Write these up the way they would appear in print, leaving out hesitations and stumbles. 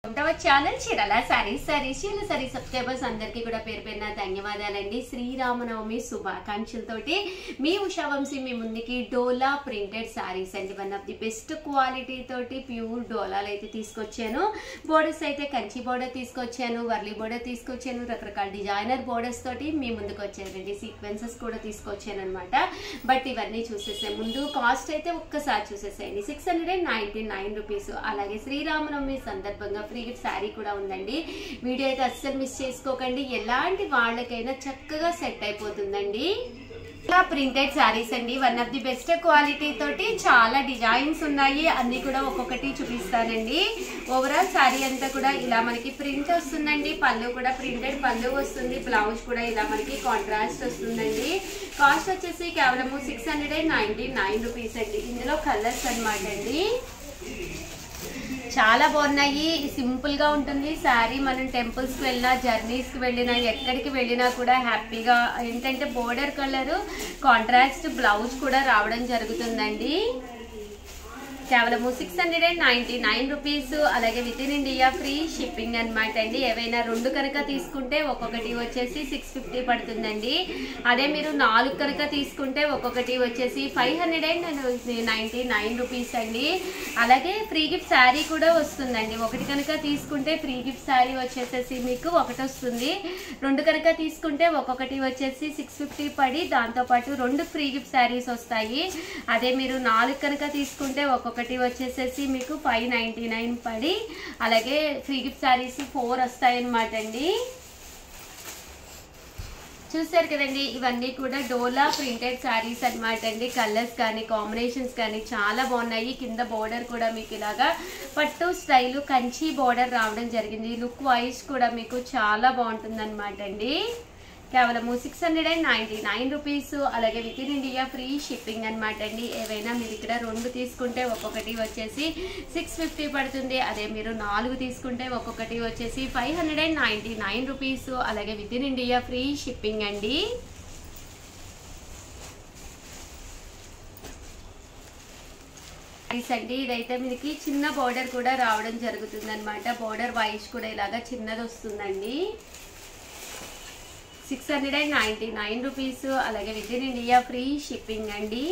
Channel చీరల saris subscribers అందరికీ కూడా పేరు పేరున ధన్యవాదాలండి. శ్రీరామనవమి శుభాకాంక్షలతోటి మీ ఉషా వంశీ మీ ముందుకి డోలా ప్రింటెడ్ సారీస్ అండి. One of the best quality తోటి ప్యూర్ డోలాలు అయితే తీసుకొచ్చాను. బోర్డర్స్ అయితే కంచి బోర్డర్ తీసుకొచ్చాను, వర్లీ బోర్డర్ తీసుకొచ్చాను, రకరకాల డిజైనర్ బోర్డర్స్ తోటి మీ ముందుకు వచ్చానండి. సీక్వెన్సెస్ కూడా తీసుకొచ్చాను అనమాట. బట్ ఇవన్నీ చూసేసే ముందు కాస్ట్ అయితే ఒక్కసారి చూసేసేయండి. 699 రూపీస్. అలాగే శ్రీరామనవమి సందర్భంగా ఫ్రీ గిఫ్ట్ శారీ కూడా ఉందండి. వీడియో అయితే అస్సలు మిస్ చేసుకోకండి. ఎలాంటి వాళ్ళకైనా చక్కగా సెట్ అయిపోతుందండి. ఇలా ప్రింటెడ్ శారీస్ అండి. One of the best quality తోటి చాలా డిజైన్స్ ఉన్నాయి. అన్ని కూడా ఒక్కొక్కటి చూపిస్తానండి. ఓవరాల్ శారీ అంతా కూడా ఇలా మనకి ప్రింట్ వస్తుందండి. పళ్ళు కూడా ప్రింటెడ్ పళ్ళు వస్తుంది. బ్లౌజ్ కూడా ఇలా మనకి కాంట్రాస్ట్ వస్తుందండి. కాస్ట్ వచ్చేసి కేవలం 699 రూపీస్ అండి. ఇందులో కలర్స్ అనమాట అండి. చాలా బాగున్నాయి. సింపుల్ గా ఉంటుంది శారీ. మనం టెంపుల్స్ కి వెళ్ళినా, జర్నీస్ కి వెళ్ళినా, ఎక్కడికి వెళ్ళినా కూడా హ్యాపీగా ఏంటంటే బోర్డర్ కలర్ కాంట్రాస్ట్ బ్లౌజ్ కూడా రావడం జరుగుతుందండి. కేవలం 699 రూపీస్. అలాగే with in India free shipping అనమాట అండి. ఏవైనా రెండు కనుక తీసుకుంటే ఒక్కొక్కటి వచ్చేసి 650 పడుతుందండి. అదే మీరు 4 కనుక తీసుకుంటే ఒక్కొక్కటి వచ్చేసి 599 రూపీస్ అండి. అలాగే ఫ్రీ గిఫ్ట్ శారీ కూడా వస్తుందండి. ఒకటి కనుక తీసుకుంటే ఫ్రీ గిఫ్ట్ శారీ వచ్చేసేసి మీకు ఒకటి వస్తుంది. రెండు కనుక తీసుకుంటే ఒక్కొక్కటి వచ్చేసి 650 పడి దాంతోపాటు 2 ఫ్రీ గిఫ్ట్ శారీస్ వస్తాయి. అదే మీరు 4 కనుక తీసుకుంటే ఒక్కొక్కటి వచ్చేసేసి మీకు 599 పడి అలాగే ఫ్రీ గిఫ్ట్ శారీస్ 4 వస్తాయన్నమాట అండి. చూసారు కదండి, ఇవన్నీ కూడా డోలా ప్రింటెడ్ శారీస్ అనమాట అండి. కలర్స్ కానీ కాంబినేషన్స్ కానీ చాలా బాగున్నాయి. కింద బోర్డర్ కూడా మీకు ఇలాగా పట్టు స్టైల్ కంచి బోర్డర్ రావడం జరిగింది. లుక్ వైజ్ కూడా మీకు చాలా బాగుంటుంది అనమాట అండి. కేవలం 699 రూపీస్. అలాగే with in India free shipping అనమాట అండి. ఏవైనా మీరు ఇక్కడ 2 తీసుకుంటే ఒక్కొక్కటి వచ్చేసి 650 పడుతుంది. అదే మీరు 4 తీసుకుంటే ఒక్కొక్కటి వచ్చేసి 599 రూపీస్. అలాగే with in India free shipping అండి. అండి ఇదైతే మనకి చిన్న బోర్డర్ కూడా రావడం జరుగుతుంది అనమాట. బోర్డర్ వైజ్ కూడా ఇలాగా చిన్నది వస్తుందండి. 699 రూపీస్. అలాగే with in India free shipping అండి.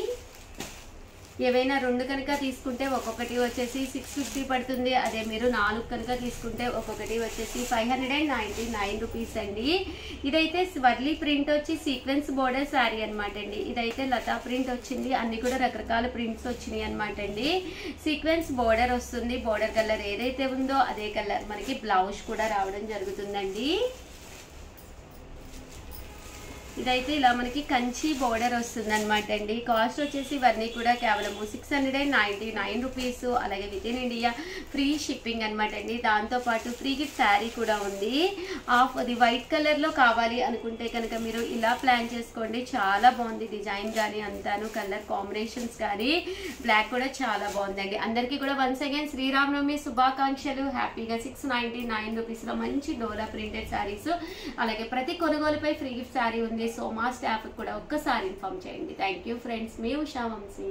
ఏవైనా 2 కనుక తీసుకుంటే ఒక్కొక్కటి వచ్చేసి 650 పడుతుంది. అదే మీరు 4 కనుక తీసుకుంటే ఒక్కొక్కటి వచ్చేసి 599 రూపీస్ అండి. ఇదైతే వర్లీ ప్రింట్ వచ్చి సీక్వెన్స్ బోర్డర్ శారీ అనమాట అండి. ఇదైతే లతా ప్రింట్ వచ్చింది. అన్ని కూడా రకరకాల ప్రింట్స్ వచ్చినాయి అనమాట అండి. సీక్వెన్స్ బోర్డర్ వస్తుంది. బోర్డర్ కలర్ ఏదైతే ఉందో అదే కలర్ మనకి బ్లౌజ్ కూడా రావడం జరుగుతుందండి. ఇదైతే ఇలా మనకి కంచి బోర్డర్ వస్తుంది అనమాట అండి. కాస్ట్ వచ్చేసి ఇవన్నీ కూడా కేవలం 699 రూపీస్. అలాగే with in India free shipping అనమాట అండి. దాంతోపాటు ఫ్రీ గిఫ్ట్ శారీ కూడా ఉంది. అది వైట్ కలర్లో కావాలి అనుకుంటే కనుక మీరు ఇలా ప్లాన్ చేసుకోండి. చాలా బాగుంది డిజైన్ కానీ అంతాను, కలర్ కాంబినేషన్స్ కానీ. బ్లాక్ కూడా చాలా బాగుందండి. అందరికీ కూడా వన్స్ అగైన్ శ్రీరామనవమి శుభాకాంక్షలు. హ్యాపీగా 699 రూపీస్లో మంచి డోలా ప్రింటెడ్ శారీస్. అలాగే ప్రతి కొనుగోలుపై ఫ్రీ గిఫ్ట్ శారీ ఉంది. సో మా స్టాఫ్ కూడా ఒక్కసారి ఇన్ఫార్మ్ చేయండి. Thank you friends. మీ ఉషా వంశీ.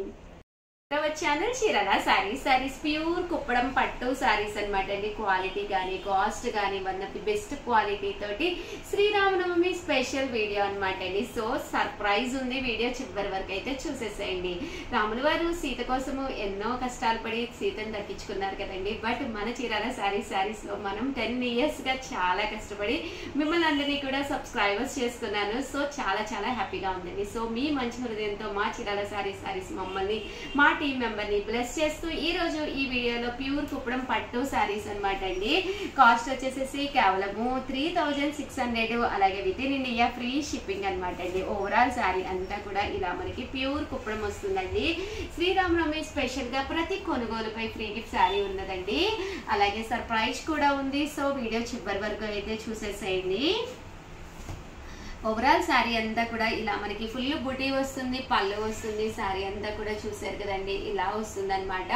ఛానల్ చీరల సారీస్ ప్యూర్ కుప్పడం పట్టు సారీస్ అనమాట అండి. క్వాలిటీ కానీ కాస్ట్ కానీ one of the best quality తోటి శ్రీరామనవమి స్పెషల్ వీడియో అనమాట అండి. సో సర్ప్రైజ్ ఉంది. వీడియో చివరి వరకు అయితే చూసేసేయండి. రాములు వారు సీత కోసము ఎన్నో కష్టాలు పడి సీతను దక్కించుకున్నారు కదండి. బట్ మన చీరల సారీస్ లో మనం 10 years గా చాలా కష్టపడి మిమ్మల్ని అందరినీ కూడా సబ్స్క్రైబర్స్ చేసుకున్నాను. సో చాలా చాలా హ్యాపీగా ఉందండి. సో మీ మంచి హృదయంతో మా చీరల సారీస్ మమ్మల్ని మా టీమ్ మెంబర్ ని బ్లెస్ చేస్తూ ఈ రోజు ఈ వీడియోలో ప్యూర్ కుప్పడం పట్టు శారీస్ అనమాట అండి. కాస్ట్ వచ్చేసేసి కేవలము 3600. అలాగే with in India free shipping అనమాట అండి. ఓవరాల్ శారీ అంతా కూడా ఇలా మనకి ప్యూర్ కుప్పడం వస్తుందండి. శ్రీరామనవమి స్పెషల్ గా ప్రతి కొనుగోలుపై ఫ్రీ గిఫ్ట్ శారీ ఉన్నదండి. అలాగే సర్ప్రైజ్ కూడా ఉంది. సో వీడియో చివరి వరకు అయితే చూసేసేయండి. ఓవరాల్ శారీ అంతా కూడా ఇలా మనకి ఫుల్ బుటీ వస్తుంది, పళ్ళు వస్తుంది. శారీ అంతా కూడా చూసారు కదండి, ఇలా వస్తుంది అనమాట.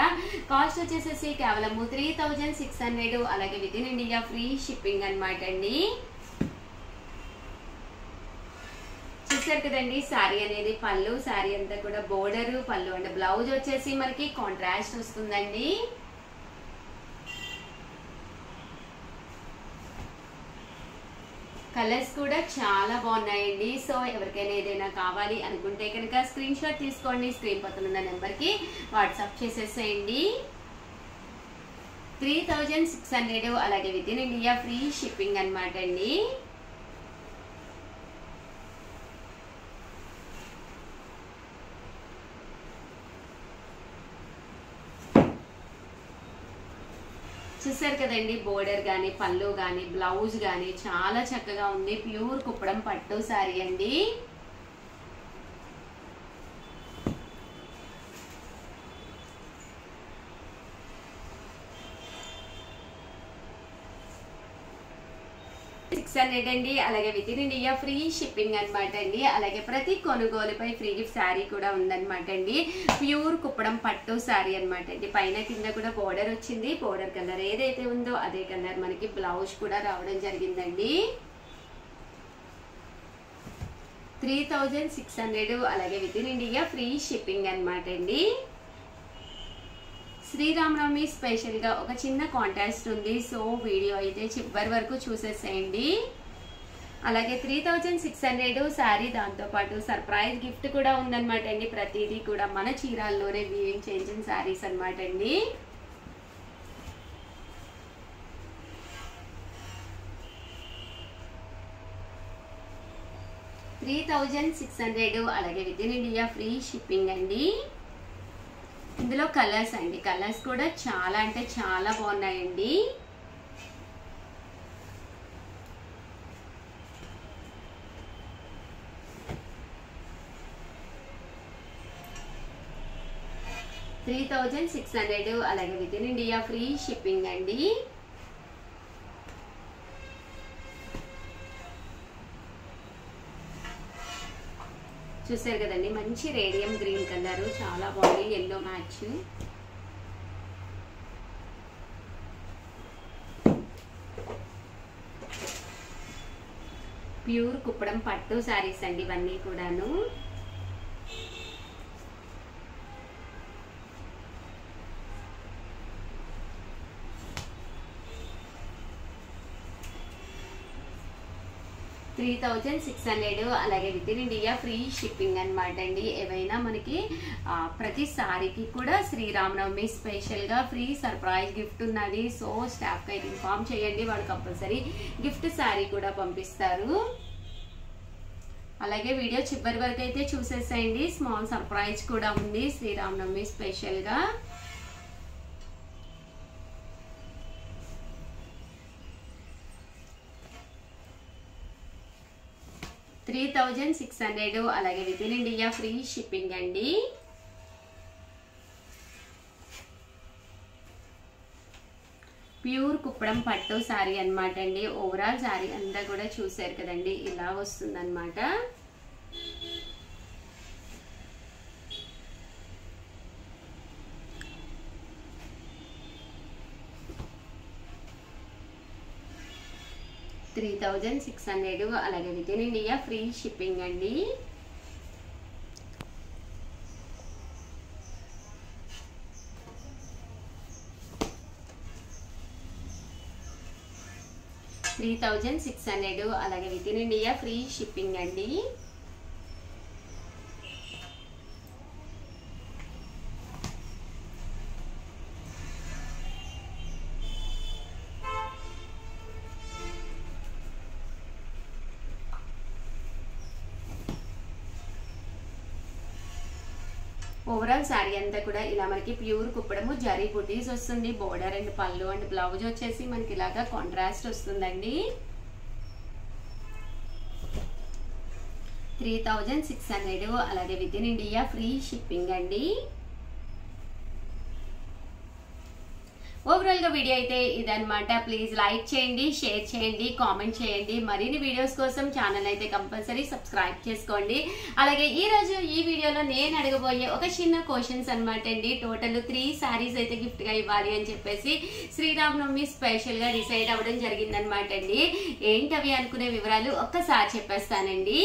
కాస్ట్ వచ్చేసేసి కేవలం 3600. అలాగే with in India free shipping అనమాట అండి. చూసారు కదండి, శారీ అనేది పళ్ళు, శారీ అంతా కూడా బోర్డర్, పళ్ళు అంటే బ్లౌజ్ వచ్చేసి మనకి కాంట్రాస్ట్ వస్తుందండి. కలర్స్ కూడా చాలా బాగున్నాయండి. సో ఎవరికైనా ఏదైనా కావాలి అనుకుంటే కనుక స్క్రీన్ షాట్ తీసుకోండి, స్క్రీన్ పక్కన ఉన్న నెంబర్కి వాట్సాప్ చేసేసేయండి. 3600 అలాగే with in India free shipping అనమాట అండి. చూసారు కదండి, బోర్డర్ కానీ పళ్ళు కానీ బ్లౌజ్ కానీ చాలా చక్కగా ఉంది. ప్యూర్ కుప్పడం పట్టు సారీ అండి. అండి. అలాగే with in India free shipping అనమాట అండి. అలాగే ప్రతి కొనుగోలుపై ఫ్రీ గిఫ్ట్ శారీ కూడా ఉందన్నమాట అండి. ప్యూర్ కుప్పడం పట్టు శారీ అనమాట అండి. పైన కింద కూడా బోర్డర్ వచ్చింది. బోర్డర్ కలర్ ఏదైతే ఉందో అదే కలర్ మనకి బ్లౌజ్ కూడా రావడం జరిగిందండి. 3600 అలాగే with in India free shipping అనమాట అండి. శ్రీరామనవమి స్పెషల్గా ఒక చిన్న కాంటెస్ట్ ఉంది. సో వీడియో అయితే చివరి వరకు చూసేసేయండి. అలాగే 3600 శారీ, దాంతోపాటు సర్ప్రైజ్ గిఫ్ట్ కూడా ఉందన్నమాట అండి. ప్రతిదీ కూడా మన చీరాల్లోనే వీవింగ్ చేయించిన శారీస్ అనమాట అండి. $3600 అలాగే with in India free shipping అండి. ఇందులో కలర్స్ అండి, కలర్స్ కూడా చాలా అంటే చాలా బాగున్నాయండి. $3600 అలాగే with in India free shipping అండి. చూసారు కదండి, మంచి రేడియం గ్రీన్ కలర్ చాలా బాగుంది, ఎల్లో మ్యాచ్. ప్యూర్ కుప్పడం పట్టు శారీస్ అండి ఇవన్నీ కూడాను. $3600 అలాగే with in India free shipping అనమాట అండి. ఏవైనా మనకి ప్రతి సారీకి కూడా శ్రీరామనవమి స్పెషల్గా ఫ్రీ సర్ప్రైజ్ గిఫ్ట్ ఉన్నది. సో స్టాఫ్కి అయితే ఇన్ఫార్మ్ చేయండి, వాళ్ళు కంపల్సరీ గిఫ్ట్ శారీ కూడా పంపిస్తారు. అలాగే వీడియో చివరి వరకు అయితే చూసేసేయండి. స్మాల్ సర్ప్రైజ్ కూడా ఉంది శ్రీరామనవమి స్పెషల్గా. $3600 అలాగే with in India free shipping అండి. ప్యూర్ కుప్పడం పట్టు శారీ అనమాట అండి. ఓవరాల్ శారీ అంతా కూడా చూసారు కదండి, ఇలా వస్తుందన్నమాట. $3600 అలాగే with in India free shipping అండి. $3600 అలాగే with in India free shipping అండి. ఓవరాల్ శారీ అంతా కూడా ఇలా మనకి ప్యూర్ కుప్పడము జరీ బుటీస్ వస్తుంది. బోర్డర్ అండ్ పళ్ళు అండ్ బ్లౌజ్ వచ్చేసి మనకి ఇలాగా కాంట్రాస్ట్ వస్తుందండి. 3600 అలాగే with in India free shipping అండి. ఓవరాల్ గా వీడియో అయితే ఇదన్నమాట. ప్లీజ్ లైక్ చేయండి, షేర్ చేయండి, కామెంట్ చేయండి. మరిన్ని వీడియోస్ కోసం ఛానల్ అయితే కంపల్సరీ సబ్స్క్రైబ్ చేసుకోండి. అలాగే ఈ రోజు ఈ వీడియోలో నేను అడగబోయే ఒక చిన్న క్వశ్చన్స్ అనమాట అండి. టోటల్ 3 శారీస్ అయితే గిఫ్ట్ గా ఇవ్వాలి అని చెప్పేసి శ్రీరామనవమి స్పెషల్ గా డిసైడ్ అవ్వడం జరిగిందనమాట అండి. ఏంటవి అనుకునే వివరాలు ఒక్కసారి చెప్పేస్తానండి.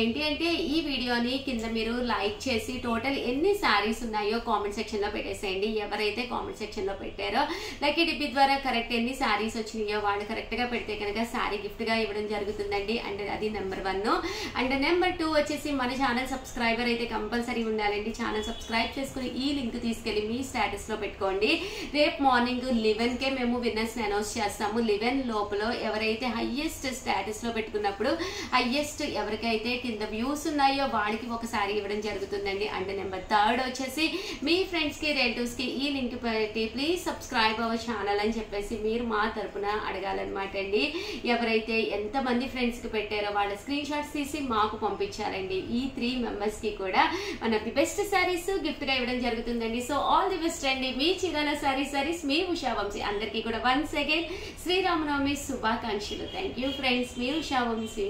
ఏంటి అంటే ఈ వీడియోని కింద మీరు లైక్ చేసి టోటల్ ఎన్ని శారీస్ ఉన్నాయో కామెంట్ సెక్షన్ లో పెట్టేసేయండి. ఎవరైతే కామెంట్ సెక్షన్ లో పెట్టారో లక్కీ డిప్పి ద్వారా కరెక్ట్ ఎన్ని శారీస్ వచ్చినాయో వాళ్ళు కరెక్ట్గా పెడితే కనుక శారీ గిఫ్ట్గా ఇవ్వడం జరుగుతుందండి. అండ్ అది నెంబర్ 1. అండ్ నెంబర్ 2 వచ్చేసి మన ఛానల్ సబ్స్క్రైబర్ అయితే కంపల్సరీ ఉండాలండి. ఛానల్ సబ్స్క్రైబ్ చేసుకుని ఈ లింక్ తీసుకెళ్ళి మీ స్టేటస్లో పెట్టుకోండి. రేపు మార్నింగ్ 11కే మేము విన్నర్స్ని అనౌన్స్ చేస్తాము. 11 లోపల ఎవరైతే హైయెస్ట్ స్టేటస్లో పెట్టుకున్నప్పుడు హైయెస్ట్ ఎవరికైతే కింద వ్యూస్ ఉన్నాయో వాళ్ళకి ఒక శారీ ఇవ్వడం జరుగుతుందండి. అండ్ నెంబర్ 3 వచ్చేసి మీ ఫ్రెండ్స్కి రిలేటివ్స్కి ఈ లింక్ పెట్టి ప్లీజ్ సబ్స్క్రైబ్ అవర్ ఛానల్ అని చెప్పేసి మీరు మా తరపున అడగాలన్నమాట అండి. ఎవరైతే ఎంతమంది ఫ్రెండ్స్కి పెట్టారో వాళ్ళ స్క్రీన్ షాట్స్ తీసి మాకు పంపించాలండి. ఈ 3 మెంబర్స్కి కూడా మన ది బెస్ట్ శారీస్ గిఫ్ట్గా ఇవ్వడం జరుగుతుందండి. సో ఆల్ ది బెస్ట్ అండి. మీ చీరాల శారీస్ మీ ఉషా వంశీ. అందరికీ కూడా వన్స్ అగైన్ శ్రీరామనవమి శుభాకాంక్షలు. Thank you friends. మీ ఉషా వంశీ.